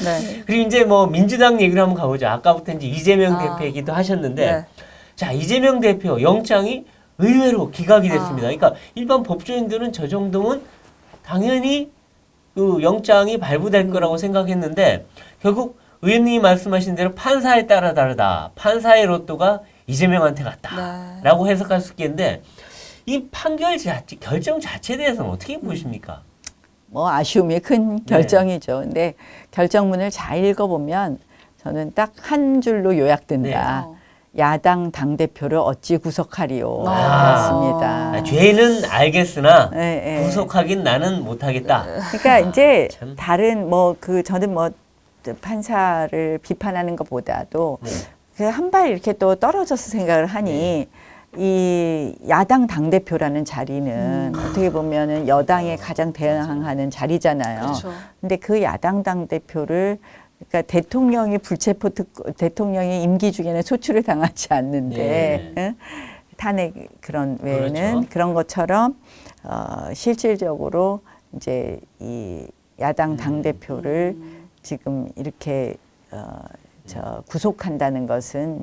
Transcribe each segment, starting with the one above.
네. 그리고 이제 뭐 민주당 얘기를 한번 가보죠. 아까부터 이제 이재명 대표 얘기도 하셨는데, 네. 자, 이재명 대표 영장이 의외로 기각이 됐습니다. 그러니까 일반 법조인들은 저 정도면 당연히 그 영장이 발부될 거라고 생각했는데, 결국 의원님이 말씀하신 대로 판사에 따라 다르다. 판사의 로또가 이재명한테 갔다. 라고 해석할 수 있겠는데, 이 판결 자체, 결정 자체에 대해서는 어떻게 보십니까? 뭐 아쉬움이 큰 결정이죠. 근데 결정문을 잘 읽어보면 저는 딱 한 줄로 요약된다. 야당 당대표를 어찌 구속하리오. 맞습니다. 죄는 알겠으나 네, 구속하긴 나는 못하겠다. 그러니까 이제 참. 다른 뭐 그 저는 뭐 판사를 비판하는 것보다도 그 한 발 이렇게 또 떨어져서 생각을 하니 이 야당 당대표라는 자리는 어떻게 보면은 여당에 가장 대항하는 자리잖아요. 그렇죠. 근데 그 야당 당대표를 그러니까 대통령이 불체포 특 대통령이 임기 중에는 소출을 당하지 않는데 응? 탄핵 그런 외에는 그렇죠. 그런 것처럼 실질적으로 이제 이 야당 당대표를 지금 이렇게 구속한다는 것은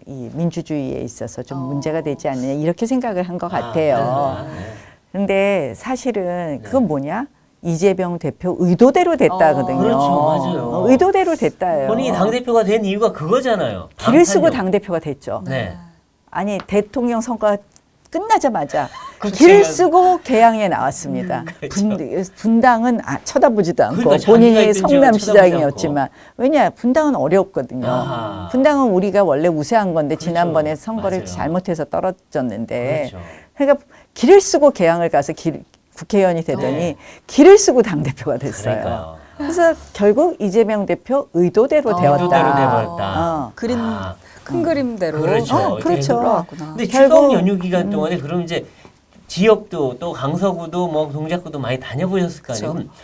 이 민주주의에 있어서 좀 문제가 되지 않느냐 이렇게 생각을 한 것 같아요. 근데 사실은 그건 뭐냐? 이재명 대표 의도대로 됐다거든요. 그렇죠, 맞아요. 의도대로 됐다예요. 본인이 당대표가 된 이유가 그거잖아요. 길을 쓰고 방탄용. 당대표가 됐죠. 네. 아니 대통령 선거가 끝나자마자 그렇죠. 길을 쓰고 개항에 나왔습니다. 분당은 쳐다보지도 않고 그러니까 자기가 본인이 있던 지역은 성남시장이었지만 왜냐 분당은 어렵거든요. 아하. 분당은 우리가 원래 우세한 건데 그렇죠. 지난번에 선거를 맞아요. 잘못해서 떨어졌는데 그렇죠. 그러니까 길을 쓰고 개항을 가서 국회의원이 되더니 길을 쓰고 당대표가 됐어요. 그러니까요. 그래서 결국 이재명 대표 의도대로 되었다. 의도대로 돼버렸다. 그린 큰 그림대로. 그렇죠. 그렇죠. 흘러갔구나. 근데 결국, 추석 연휴 기간 동안에 그럼 이제 지역도 또 강서구도 뭐 동작구도 많이 다녀보셨을 거 아니에요. 그렇죠. 그럼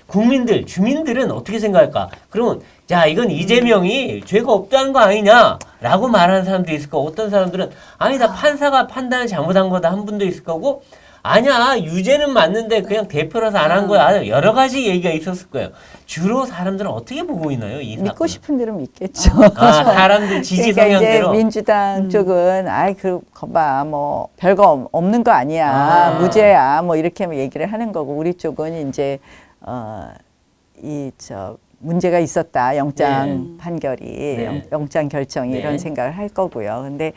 국민들, 주민들은 어떻게 생각할까? 그러면 야 이건 이재명이 죄가 없다는 거 아니냐라고 말하는 사람도 있을 거고 어떤 사람들은 아니다 판사가 판단을 잘못한 거다 한 분도 있을 거고 아니야 유죄는 맞는데 그냥 대표라서 안 한 거야 여러 가지 얘기가 있었을 거예요. 주로 사람들은 어떻게 보고 있나요? 이 믿고 사건? 싶은 대로 믿겠죠. 사람들 지지 그러니까 성향대로. 이제 민주당 쪽은 아이 그봐 뭐 별거 없는 거 아니야 무죄야 뭐 이렇게 얘기를 하는 거고 우리 쪽은 이제 문제가 있었다 영장 판결이 영장 결정이 이런 생각을 할 거고요. 근데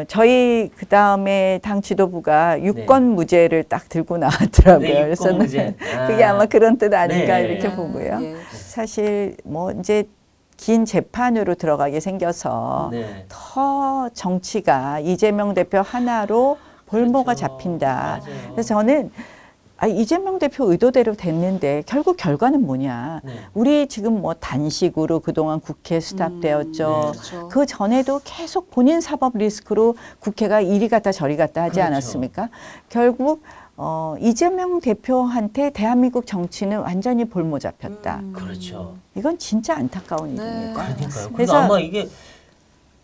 저희 그 다음에 당 지도부가 유권 무죄를 딱 들고 나왔더라고요. 네, 그래서 무죄. 그게 아마 그런 뜻 아닌가 네. 이렇게 보고요. 예. 사실 뭐 이제 긴 재판으로 들어가게 생겨서 네. 더 정치가 이재명 대표 하나로 볼모가 그렇죠. 잡힌다. 맞아요. 그래서 저는 이재명 대표 의도대로 됐는데 결국 결과는 뭐냐. 네. 우리 지금 뭐 단식으로 그동안 국회 스탑되었죠. 그렇죠. 그 전에도 계속 본인 사법 리스크로 국회가 이리 갔다 저리 갔다 하지 그렇죠. 않았습니까? 결국 이재명 대표한테 대한민국 정치는 완전히 볼모 잡혔다. 그렇죠. 이건 진짜 안타까운 네. 일입니다. 그러니까요. 그래서 그래서 아마 이게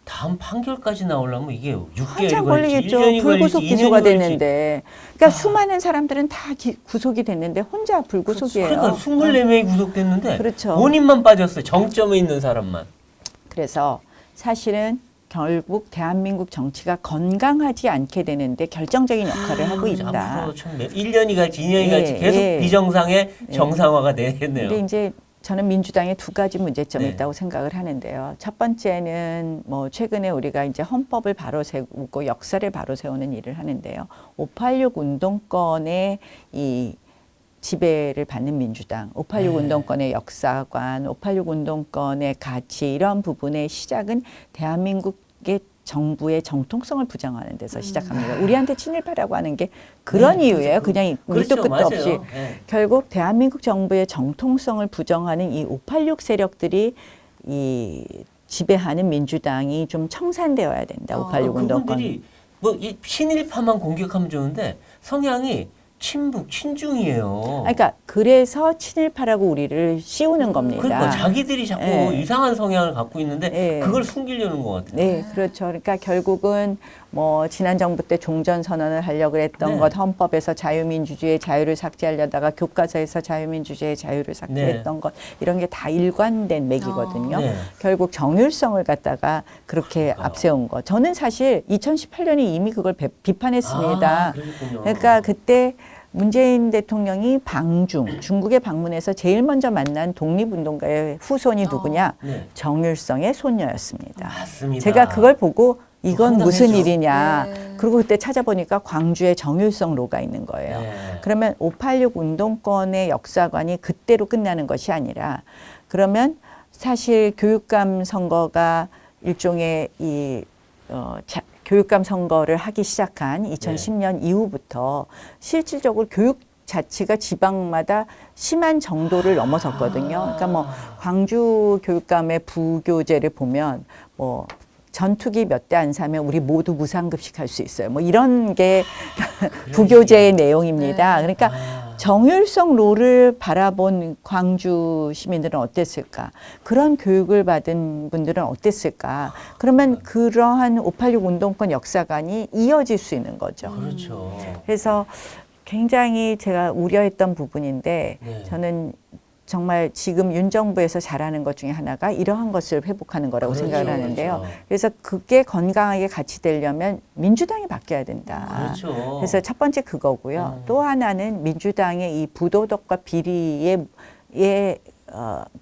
다음 판결까지 나오려면 이게 6개월이 한참 걸릴지 걸리겠죠. 1년이 불구속 걸릴지 기소가 2년이 걸릴지. 됐는데. 그러니까 수많은 사람들은 다 구속이 됐는데 혼자 불구속이에요. 그러니까 24명이 구속됐는데 그렇죠. 본인만 빠졌어요. 정점에 있는 사람만. 그래서 사실은 결국 대한민국 정치가 건강하지 않게 되는데 결정적인 역할을 하고 있다. 앞으로 참 1년이 갈지 2년이 예, 갈지 계속 예. 비정상의 정상화가 되겠네요. 근데 이제 저는 민주당에 두 가지 문제점이 네. 있다고 생각을 하는데요. 첫 번째는 뭐 최근에 우리가 이제 헌법을 바로 세우고 역사를 바로 세우는 일을 하는데요. 586 운동권의 이 지배를 받는 민주당, 586 운동권의 역사관, 586 운동권의 가치 이런 부분의 시작은 대한민국의 정부의 정통성을 부정하는 데서 시작합니다. 우리한테 친일파라고 하는 게 그런 네, 이유예요. 그렇죠. 그냥 밑도 그렇죠. 끝도 맞아요. 없이. 네. 결국 대한민국 정부의 정통성을 부정하는 이 586 세력들이 이 지배하는 민주당이 좀 청산되어야 된다. 586 운동권. 그분들이 뭐 이 친일파만 공격하면 좋은데 성향이 친북, 친중이에요. 그러니까 그래서 친일파라고 우리를 씌우는 겁니다. 그러니까 자기들이 자꾸 네. 이상한 성향을 갖고 있는데 네. 그걸 숨기려는 것 같아요. 네, 그렇죠. 그러니까 결국은 뭐 지난 정부 때 종전 선언을 하려고 했던 네. 것, 헌법에서 자유민주주의의 자유를 삭제하려다가 교과서에서 자유민주주의의 자유를 삭제했던 것, 이런 게 다 일관된 맥이거든요. 네. 결국 정율성을 갖다가 그렇게 그러니까요. 앞세운 거. 저는 사실 2018년에 이미 그걸 비판했습니다. 그러셨군요. 그러니까 그때 문재인 대통령이 중국에 방문해서 제일 먼저 만난 독립운동가의 후손이 누구냐? 네. 정율성의 손녀였습니다. 맞습니다. 제가 그걸 보고 이건 무슨 황당했죠. 일이냐. 네. 그리고 그때 찾아보니까 광주에 정율성 로가 있는 거예요. 네. 그러면 586 운동권의 역사관이 그때로 끝나는 것이 아니라 그러면 사실 교육감 선거가 일종의 교육감 선거를 하기 시작한 2010년 이후부터 실질적으로 교육 자치가 지방마다 심한 정도를 넘어섰거든요. 그러니까 뭐 광주 교육감의 부교재를 보면 뭐 전투기 몇 대 안 사면 우리 모두 무상급식 할 수 있어요. 뭐 이런 게 부교재의 내용입니다. 네. 그러니까 정율성 롤을 바라본 광주 시민들은 어땠을까? 그런 교육을 받은 분들은 어땠을까? 그러면 그러한 586 운동권 역사관이 이어질 수 있는 거죠. 그렇죠. 그래서 굉장히 제가 우려했던 부분인데 네. 저는 정말 지금 윤 정부에서 잘하는 것 중에 하나가 이러한 것을 회복하는 거라고 그렇죠, 생각을 하는데요. 그렇죠. 그래서 그게 건강하게 같이 되려면 민주당이 바뀌어야 된다. 그렇죠. 그래서 첫 번째 그거고요. 또 하나는 민주당의 이 부도덕과 비리의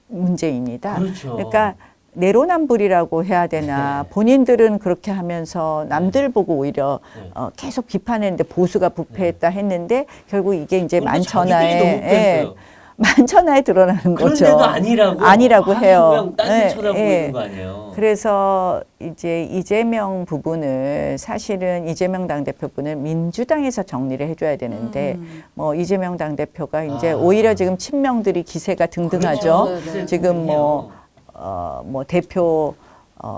문제입니다. 그렇죠. 그러니까 내로남불이라고 해야 되나. 본인들은 그렇게 하면서 남들 보고 오히려 네. 계속 비판했는데 보수가 부패했다 했는데 결국 이게 이제 그러니까 자기들이 만천하에 너무 웃겼어요. 만천하에 드러나는 거죠. 그런데도 아니라고 해요. 그냥 딴데 네, 쳐다보고 네. 있는 거 아니에요. 그래서 이제 이재명 부분을 사실은 이재명 당대표분을 민주당에서 정리를 해줘야 되는데 뭐 이재명 당대표가 이제 오히려 지금 친명들이 기세가 등등하죠. 그렇죠. 네, 네. 지금 뭐 대표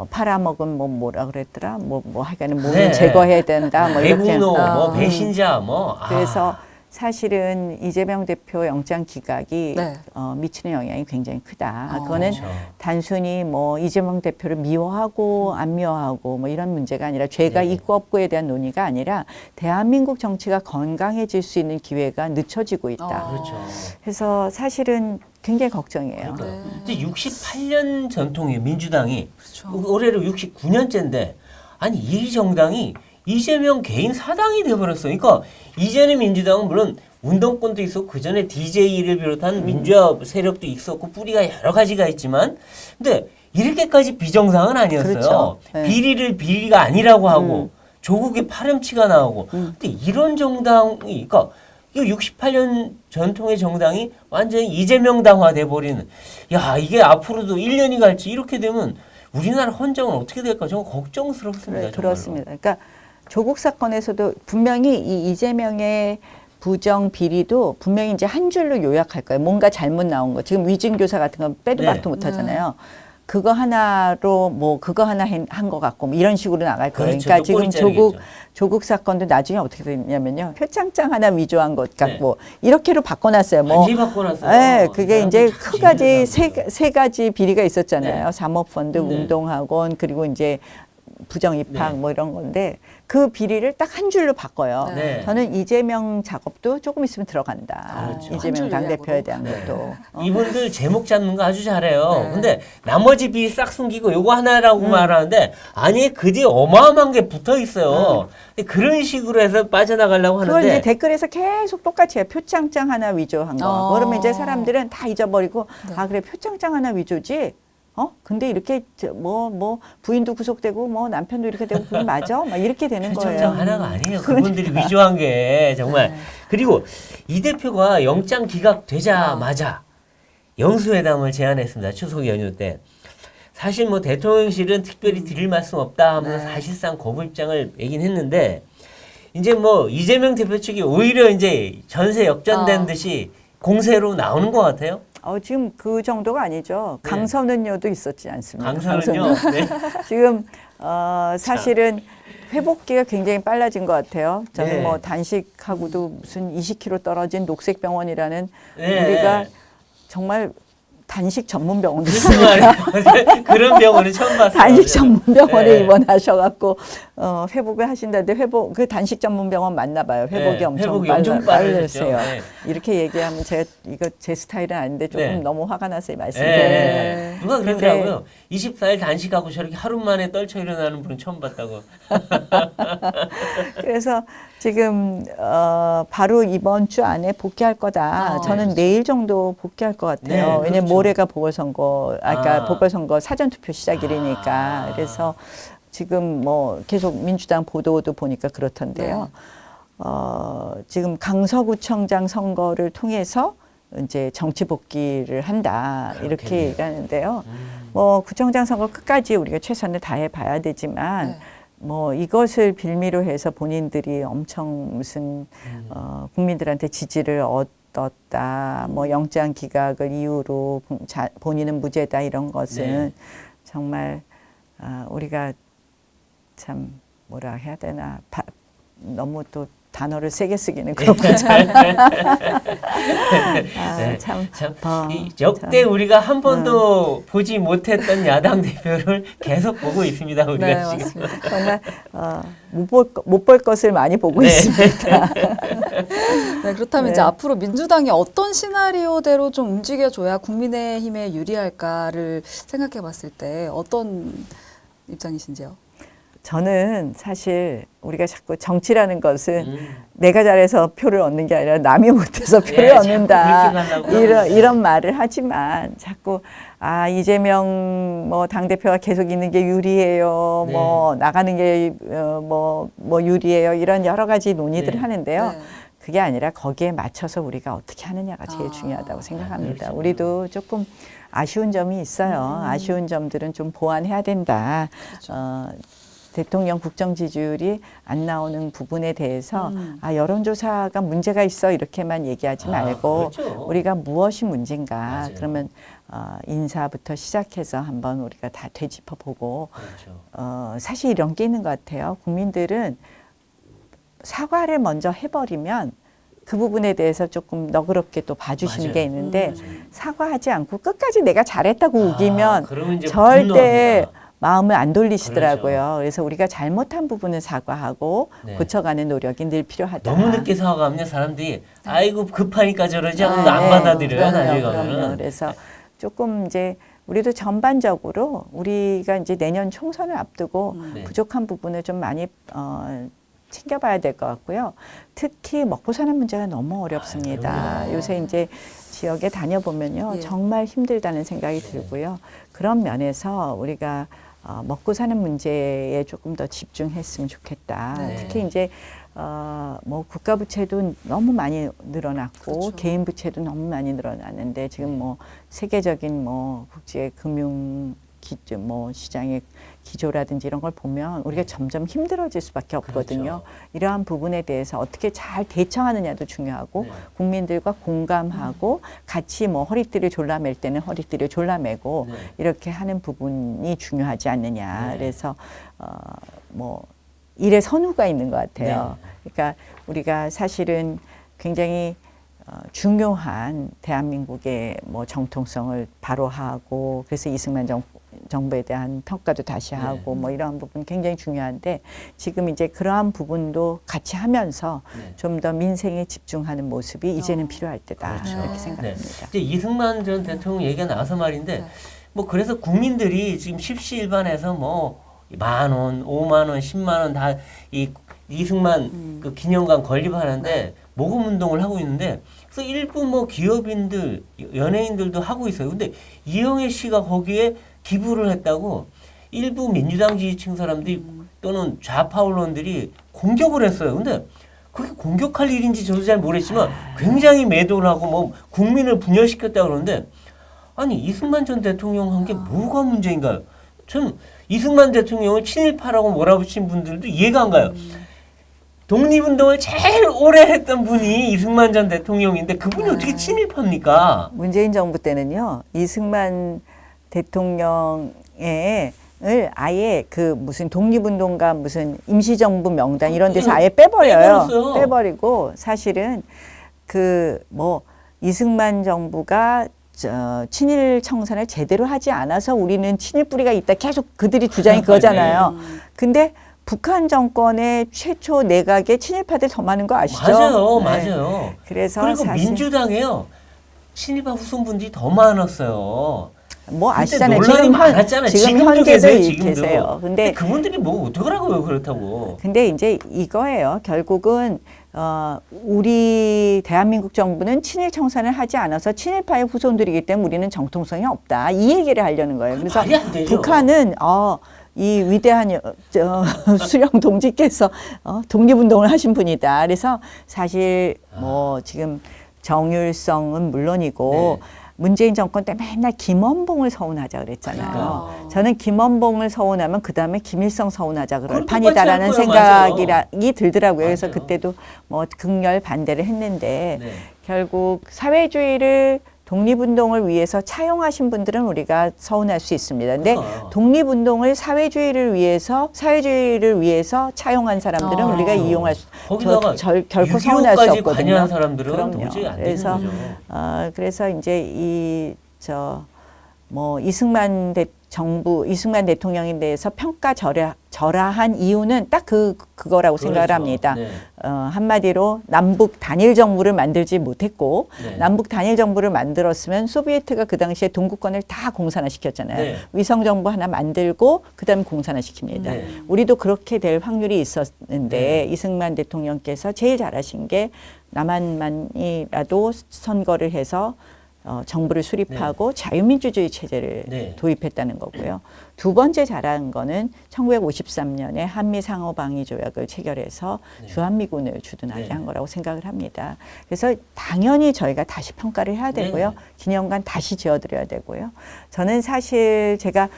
팔아먹은 뭐라 그랬더라? 뭐 하여간은 몸을 네. 제거해야 된다. 뭐 이렇게. 배구노, 뭐 배신자, 뭐. 그래서 사실은 이재명 대표 영장 기각이 네. 미치는 영향이 굉장히 크다. 그거는 그렇죠. 단순히 뭐 이재명 대표를 미워하고 안 미워하고 뭐 이런 문제가 아니라 죄가 네. 있고 없고에 대한 논의가 아니라 대한민국 정치가 건강해질 수 있는 기회가 늦춰지고 있다. 그렇죠. 그래서 사실은 굉장히 걱정이에요. 그러니까 이제 68년 전통의 민주당이 그렇죠. 올해로 69년째인데 아니 이 정당이 이재명 개인 사당이 돼버렸어요. 그러니까 이전의 민주당은 물론 운동권도 있었고 그 전에 DJ를 비롯한 민주화 세력도 있었고 뿌리가 여러 가지가 있지만 근데 이렇게까지 비정상은 아니었어요. 그렇죠. 네. 비리가 아니라고 하고 조국의 파렴치가 나오고 근데 이런 정당이 그러니까 이거 68년 전통의 정당이 완전히 이재명 당화 돼버리는 야 이게 앞으로도 1년이 갈지 이렇게 되면 우리나라 헌정은 어떻게 될까 정말 걱정스럽습니다. 네, 그렇습니다. 그러니까 조국 사건에서도 분명히 이 이재명의 부정 비리도 분명히 이제 한 줄로 요약할 거예요. 뭔가 잘못 나온 거. 지금 위증교사 같은 건 빼도 네. 박도 못 하잖아요. 그거 하나로 뭐 그거 하나 한 것 같고 뭐 이런 식으로 나갈 거예요. 그렇죠. 그러니까 지금 또 꼬리 자르겠죠. 조국 사건도 나중에 어떻게 됐냐면요. 표창장 하나 위조한 것 네. 같고 이렇게로 바꿔놨어요. 뭐 완전히 바꿔놨어요. 네, 그게 이제 사람들이 크가지 지지하는 세 가지 비리가 있었잖아요. 네. 사모펀드, 네. 운동학원 그리고 이제 부정 입학 네. 뭐 이런 건데 그 비리를 딱 한 줄로 바꿔요. 네. 저는 이재명 작업도 조금 있으면 들어간다. 그렇죠. 한 이재명 줄 당대표에 대한 네. 것도. 이분들 제목 잡는 거 아주 잘해요. 네. 근데 나머지 비 싹 숨기고 요거 하나라고 음. 말하는데 아니 그 뒤에 어마어마한 게 붙어 있어요. 근데 그런 식으로 해서 빠져나가려고 그걸 하는데 이제 댓글에서 계속 똑같이 해요. 표창장 하나 위조한 거. 그러면 이제 사람들은 다 잊어버리고 네. 아 그래 표창장 하나 위조지. 근데 이렇게 뭐 부인도 구속되고 뭐 남편도 이렇게 되고 그게 맞아? 막 이렇게 되는 거예요. 표창장 하나가 아니에요. 그분들이 위조한 게 정말. 그리고 이 대표가 영장 기각되자마자 영수회담을 제안했습니다. 추석 연휴 때. 사실 뭐 대통령실은 특별히 드릴 말씀 없다 하면서 사실상 거부 입장을 내긴 했는데 이제 뭐 이재명 대표 측이 오히려 이제 전세 역전된 듯이 공세로 나오는 것 같아요. 지금 그 정도가 아니죠. 네. 강선은요도 있었지 않습니까? 강선은요. 네. 지금 사실은 회복기가 굉장히 빨라진 것 같아요. 저는 네. 뭐 단식하고도 무슨 20kg 떨어진 녹색병원이라는 네. 우리가 정말 단식 전문 병원도 무슨 있습니다. 말이에요? 그런 병원은 처음 봤어요. 단식 전문 병원에 네. 입원하셔갖고 회복을 하신다는데 회복 그 단식 전문 병원 맞나 봐요. 회복이 네, 엄청 회복이 엄청 빠르세요. 빠르셨죠. 네. 이렇게 얘기하면 제가 이거 제 스타일은 아닌데 조금 네. 너무 화가 나서 말씀드립니다. 네. 누가 그러더라고요. 24일 단식하고 저렇게 하루 만에 떨쳐 일어나는 분은 처음 봤다고. 그래서 지금 바로 이번 주 안에 복귀할 거다. 저는 그렇죠. 내일 정도 복귀할 것 같아요. 네, 왜냐면 그렇죠. 모레가 보궐선거, 그러니까 아. 보궐선거 사전투표 시작일이니까. 아. 그래서 지금 뭐 계속 민주당 보도도 보니까 그렇던데요. 지금 강서구청장 선거를 통해서 이제 정치 복귀를 한다. 이렇게 그렇겠네요. 얘기하는데요. 뭐 구청장 선거 끝까지 우리가 최선을 다해 봐야 되지만 네. 뭐 이것을 빌미로 해서 본인들이 엄청 무슨 국민들한테 지지를 얻었다, 뭐 영장 기각을 이유로 본인은 무죄다 이런 것은 네. 정말 우리가 참 뭐라 해야 되나 너무 또 단어를 세게 쓰기는 그렇고 네. 참 이 역대 우리가 한 번도 보지 못했던 야당 대표를 계속 보고 있습니다. 우리가 네, 지금. 맞습니다. 정말 못 볼 것을 많이 보고 네. 있습니다. 네, 그렇다면 네. 이제 앞으로 민주당이 어떤 시나리오대로 좀 움직여줘야 국민의힘에 유리할까를 생각해 봤을 때 어떤 입장이신지요? 저는 사실 우리가 자꾸 정치라는 것은 내가 잘해서 표를 얻는 게 아니라 남이 못해서 표를 네, 자꾸 얻는다. 그렇게 가려고 이런 말을 하지만 자꾸 이재명 뭐 당대표가 계속 있는 게 유리해요. 네. 뭐 나가는 게 뭐 유리해요. 이런 여러 가지 논의들을 네. 하는데요. 네. 그게 아니라 거기에 맞춰서 우리가 어떻게 하느냐가 제일 중요하다고 생각합니다. 그렇죠. 우리도 조금 아쉬운 점이 있어요. 아쉬운 점들은 좀 보완해야 된다. 그렇죠. 대통령 국정 지지율이 안 나오는 부분에 대해서 여론조사가 문제가 있어 이렇게만 얘기하지 말고 그렇죠. 우리가 무엇이 문제인가 맞아요. 그러면 인사부터 시작해서 한번 우리가 다 되짚어보고 그렇죠. 사실 이런 게 있는 것 같아요. 국민들은 사과를 먼저 해버리면 그 부분에 대해서 조금 너그럽게 또 봐주시는 맞아요. 게 있는데 사과하지 않고 끝까지 내가 잘했다고 우기면 그러면 이제 절대 분노합니다. 마음을 안 돌리시더라고요. 그렇죠. 그래서 우리가 잘못한 부분은 사과하고 네. 고쳐가는 노력이 늘 필요하다. 너무 늦게 사과하면 사람들이 아이고 급하니까 저러지 하고 안 네. 받아들여요. 나중에 그럼요. 가면은. 그래서 조금 이제 우리도 전반적으로 우리가 이제 내년 총선을 앞두고 네. 부족한 부분을 좀 많이 챙겨봐야 될 것 같고요. 특히 먹고 사는 문제가 너무 어렵습니다. 그럼요. 요새 이제 지역에 다녀보면요. 예. 정말 힘들다는 생각이 들고요. 그런 면에서 우리가 먹고 사는 문제에 조금 더 집중했으면 좋겠다. 네. 특히 이제 뭐 국가 부채도 너무 많이 늘어났고 그렇죠. 개인 부채도 너무 많이 늘어났는데 지금 뭐 세계적인 뭐 국제 금융 뭐 시장의 기조라든지 이런 걸 보면 우리가 점점 힘들어질 수밖에 없거든요. 그렇죠. 이러한 부분에 대해서 어떻게 잘 대처하느냐도 중요하고 네. 국민들과 공감하고 같이 뭐 허리띠를 졸라맬 때는 허리띠를 졸라매고 네. 이렇게 하는 부분이 중요하지 않느냐. 네. 그래서 뭐 일의 선후가 있는 것 같아요. 그러니까 우리가 사실은 굉장히 중요한 대한민국의 뭐 정통성을 바로하고 그래서 이승만 정부에 대한 평가도 다시 하고 뭐 이러한 부분 굉장히 중요한데 지금 이제 그러한 부분도 같이 하면서 네. 좀 더 민생에 집중하는 모습이 이제는 필요할 때다 그렇죠. 이렇게 네. 생각합니다. 이제 이승만 전 대통령 얘기가 나와서 말인데 네. 뭐 그래서 국민들이 지금 십시일반에서 뭐 10,000원, 50,000원, 100,000원 다 이 이승만 그 기념관 건립하는데 모금 운동을 하고 있는데 그래서 일부 뭐 기업인들, 연예인들도 하고 있어요. 근데 이영애 씨가 거기에 기부를 했다고 일부 민주당 지지층 사람들이 또는 좌파 언론들이 공격을 했어요. 근데 그게 공격할 일인지 저도 잘 모르겠지만 굉장히 매도를 하고 뭐 국민을 분열시켰다 그러는데 아니 이승만 전 대통령 한 게 뭐가 문제인가요? 전 이승만 대통령을 친일파라고 몰아붙인 분들도 이해가 안 가요. 독립운동을 제일 오래 했던 분이 이승만 전 대통령인데 그분이 어떻게 친일파입니까? 문재인 정부 때는요 이승만 대통령의 아예 그 무슨 독립운동가 무슨 임시정부 명단 이런 데서 아예 빼버려요. 빼버렸어요. 빼버리고 사실은 그 뭐 이승만 정부가 친일 청산을 제대로 하지 않아서 우리는 친일 뿌리가 있다. 계속 그들이 주장이 그거잖아요. 근데 북한 정권의 최초 내각에 친일파들 더 많은 거 아시죠? 맞아요, 네. 맞아요. 그래서 그리고 사실 민주당에요. 친일파 후손분들이 더 많았어요. 뭐 그때 아시잖아요. 논란이 많았잖아요. 지금 지금도 현재도 계세요, 지금도. 계세요. 근데 그분들이 뭐 어떡하라고요, 그렇다고. 근데 이제 이거예요. 결국은 우리 대한민국 정부는 친일 청산을 하지 않아서 친일파의 후손들이기 때문에 우리는 정통성이 없다. 이 얘기를 하려는 거예요. 그래서 말이 안 되죠. 북한은 이 위대한 수령 동지께서 독립운동을 하신 분이다. 그래서 사실 뭐 지금 정율성은 물론이고 네. 문재인 정권 때 맨날 김원봉을 서운하자 그랬잖아요. 그러니까요. 저는 김원봉을 서운하면 그 다음에 김일성 서운하자 그럴 그걸 판이다라는 똑같이 할 거예요. 생각이 들더라고요. 그래서 맞아요. 그때도 뭐 극렬 반대를 했는데 네. 결국 사회주의를 독립운동을 위해서 차용하신 분들은 우리가 서운할 수 있습니다. 근데 그러니까. 독립운동을 사회주의를 위해서 차용한 사람들은 우리가 그렇죠. 이용할 거기다가 결코 서운할 수 6.25까지 없거든요. 관여한 사람들은 그럼요. 도저히 안 되는 그래서 거죠. 그래서 이제 이승만 대통령에 대해서 절하한 이유는 딱 그거라고 생각을 그렇죠. 합니다. 네. 한마디로 남북 단일 정부를 만들지 못했고 네. 남북 단일 정부를 만들었으면 소비에트가 그 당시에 동구권을 다 공산화시켰잖아요. 네. 위성 정부 하나 만들고 그다음 공산화시킵니다. 네. 우리도 그렇게 될 확률이 있었는데 네. 이승만 대통령께서 제일 잘하신 게 남한만이라도 선거를 해서 정부를 수립하고 자유민주주의 체제를 네. 도입했다는 거고요. 두 번째 잘한 거는 1953년에 한미상호방위조약을 체결해서 주한미군을 주둔하게 네. 한 거라고 생각을 합니다. 그래서 당연히 저희가 다시 평가를 해야 되고요. 네. 기념관 다시 지어드려야 되고요. 저는 사실 제가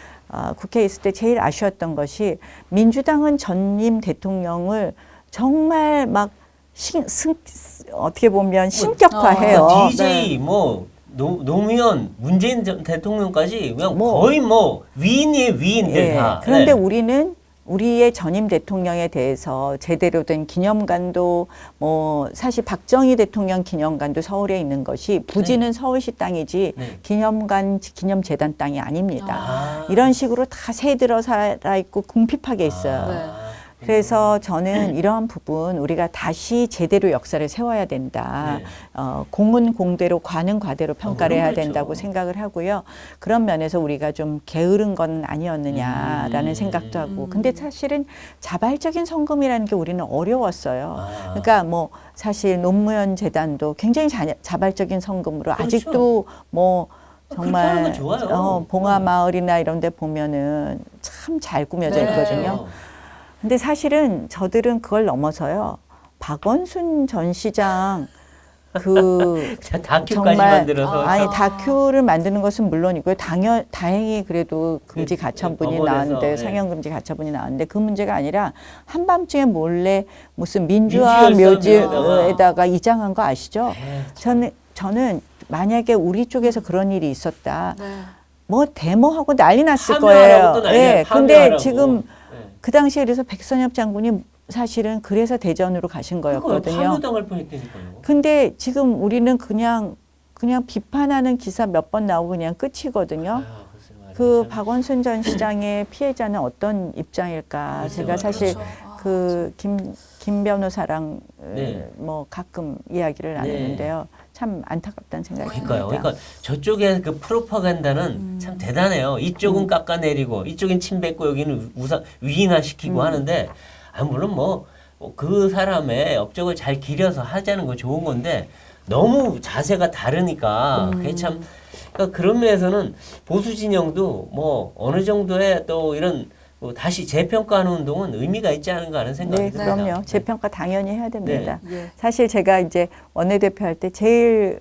국회에 있을 때 제일 아쉬웠던 것이 민주당은 전임 대통령을 정말 막 어떻게 보면 신격화해요. 그러니까 DJ 노무현, 문재인 대통령까지 그냥 거의 위인이에요, 위인들 예, 다. 그런데 네. 우리는 우리의 전임 대통령에 대해서 제대로 된 기념관도 사실 박정희 대통령 기념관도 서울에 있는 것이 부지는 서울시 땅이지 네. 기념재단 땅이 아닙니다. 아. 이런 식으로 다 새 들어 살아 있고 궁핍하게 있어요. 네. 그래서 저는 이러한 부분 우리가 다시 제대로 역사를 세워야 된다. 네. 공은 공대로 과는 과대로 평가를 해야 그렇죠. 된다고 생각을 하고요. 그런 면에서 우리가 좀 게으른 건 아니었느냐라는 생각도 하고. 근데 사실은 자발적인 성금이라는 게 우리는 어려웠어요. 그러니까 사실 노무현 재단도 굉장히 자발적인 성금으로 그렇죠. 아직도 그렇게 하는 정말 거 좋아요. 봉화마을이나 이런 데 보면은 참 잘 꾸며져 네. 있거든요. 근데 사실은 저들은 그걸 넘어서요. 박원순 전 시장 다큐까지 정말 만들어서. 다큐를 만드는 것은 물론이고요. 다행히 그래도 금지 가처분이 법원에서, 나왔는데 네. 상영 금지 가처분이 나왔는데 그 문제가 아니라 한밤중에 몰래 무슨 민주화 민주열사에다가. 묘지에다가 이장한 거 아시죠? 네, 저는 만약에 우리 쪽에서 그런 일이 있었다. 네. 데모하고 난리 났을 파묘하라고 또 거예요. 난리야, 예. 근데 파묘하라고. 지금 네. 그 당시에 그래서 백선엽 장군이 사실은 그래서 대전으로 가신 거였거든요. 파묘당할 뻔했다니까요. 근데 지금 우리는 그냥 비판하는 기사 몇 번 나오고 그냥 끝이거든요. 글쎄 말이야, 그 참. 박원순 전 시장의 피해자는 어떤 입장일까? 글쎄 제가 말이야. 사실 그렇죠. 김 변호사랑 네. 가끔 이야기를 나누는데요. 참 안타깝다는 생각이 그러니까요. 듭니다. 그러니까 저쪽의 그 프로파간다는 참 대단해요. 이쪽은 깎아내리고 이쪽은 침뱉고 여기는 위인화시키고 하는데 물론 그 사람의 업적을 잘 기려서 하자는 거 좋은 건데 너무 자세가 다르니까 그게 참 그러니까 그런 면에서는 보수 진영도 어느 정도의 또 이런 다시 재평가하는 운동은 의미가 있지 않은가 하는 생각이 네, 듭니다. 그럼요. 재평가 당연히 해야 됩니다. 네. 사실 제가 이제 원내대표 할 때 제일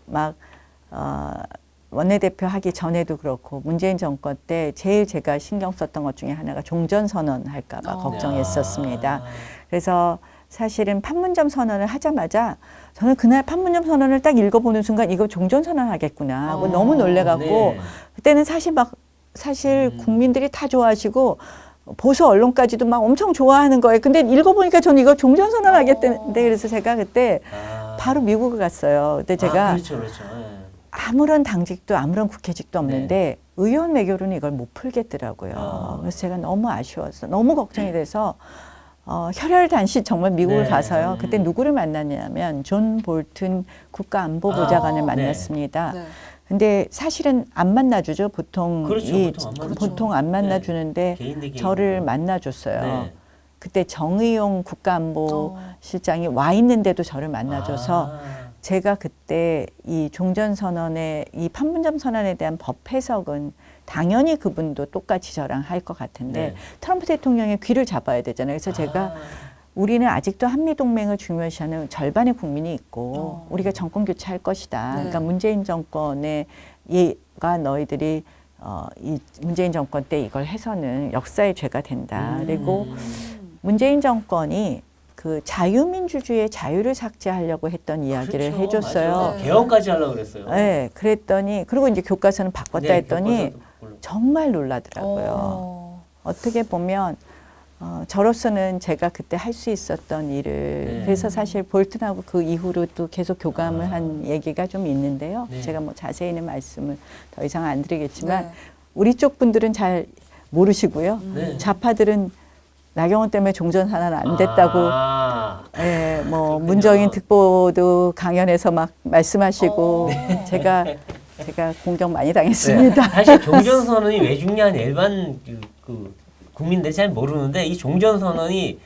원내대표 하기 전에도 그렇고 문재인 정권 때 제일 제가 신경 썼던 것 중에 하나가 종전선언 할까 봐 걱정했었습니다. 그래서 사실은 판문점 선언을 하자마자 저는 그날 판문점 선언을 딱 읽어보는 순간 이거 종전선언 하겠구나 하고 너무 놀래갖고 네. 그때는 사실 사실 국민들이 다 좋아하시고 보수 언론까지도 막 엄청 좋아하는 거예요. 근데 읽어보니까 저는 이거 종전선언하겠다는데 그래서 제가 그때 바로 미국을 갔어요. 근데 제가 그렇죠, 그렇죠. 예. 아무런 당직도 아무런 국회직도 없는데 의원 외교로는 이걸 못 풀겠더라고요. 그래서 제가 너무 아쉬웠어. 너무 걱정이 돼서 혈혈단신 정말 미국을 네. 가서요. 그때 누구를 만났냐면 존 볼튼 국가안보보좌관을 만났습니다. 네. 근데 사실은 안 만나주죠. 보통 그렇죠, 보통 안 만나주는데 개인 대 개인. 저를 만나줬어요. 네. 그때 정의용 국가안보실장이 와 있는데도 저를 만나줘서 제가 그때 이 종전선언의 이 판문점 선언에 대한 법 해석은 당연히 그분도 똑같이 저랑 할 것 같은데 네. 트럼프 대통령의 귀를 잡아야 되잖아요. 그래서 제가 우리는 아직도 한미동맹을 중요시하는 절반의 국민이 있고 우리가 정권 교체할 것이다. 네. 그러니까 문재인 정권의 얘가 너희들이 이 문재인 정권 때 이걸 해서는 역사의 죄가 된다. 그리고 문재인 정권이 그 자유민주주의의 자유를 삭제하려고 했던 이야기를 그렇죠. 해줬어요. 맞아요. 네. 개헌까지 하려고 그랬어요. 네, 그랬더니 그리고 이제 교과서는 바꿨다 네, 했더니 교과서도 바꾸려고. 정말 놀라더라고요. 어떻게 보면 저로서는 제가 그때 할 수 있었던 일을 네. 그래서 사실 볼튼하고 그 이후로 또 계속 교감을 한 얘기가 좀 있는데요. 네. 제가 뭐 자세히는 말씀을 더 이상 안 드리겠지만 네. 우리 쪽 분들은 잘 모르시고요. 네. 좌파들은 나경원 때문에 종전선언 안 됐다고 예, 뭐 그렇군요. 문정인 특보도 강연에서 막 말씀하시고 제가 공격 많이 당했습니다. 네. 사실 종전선언이 왜 중요한 일반 그 국민들이 잘 모르는데 이 종전선언이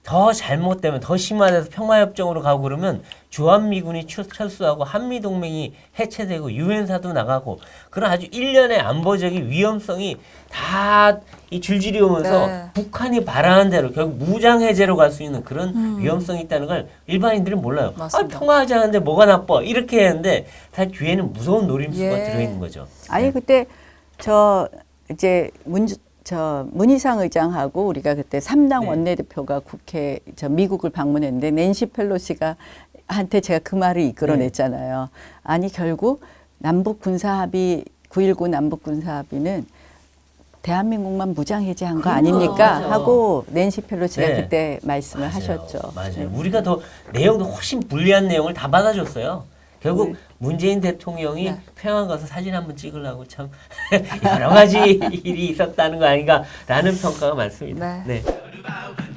더 잘못되면 더 심화돼서 평화협정으로 가고 그러면 주한미군이 철수하고 한미동맹이 해체되고 유엔사도 나가고 그런 아주 일련의 안보적인 위험성이 다 이 줄줄이 오면서 네. 북한이 바라는 대로 결국 무장해제로 갈 수 있는 그런 위험성이 있다는 걸 일반인들은 몰라요. 맞습니다. 평화하자는데 뭐가 나빠 이렇게 했는데 사실 뒤에는 무서운 노림수가 예. 들어있는 거죠. 아니 그때 저 이제 문희상 의장하고 우리가 그때 3당 네. 원내대표가 국회 미국을 방문했는데 낸시 펠로시가 한테 제가 그 말을 이끌어냈잖아요. 아니 결국 남북 군사합의 9.19 남북 군사합의는 대한민국만 무장해제한 거 아닙니까? 맞아요. 하고 낸시 펠로시가 네. 그때 말씀을 맞아요. 하셨죠. 맞아요. 네. 우리가 더 내용도 훨씬 불리한 내용을 다 받아줬어요. 결국 문재인 대통령이 네. 평양 가서 사진 한번 찍으려고 참 여러 가지 일이 있었다는 거 아닌가라는 평가가 많습니다. 네. 네.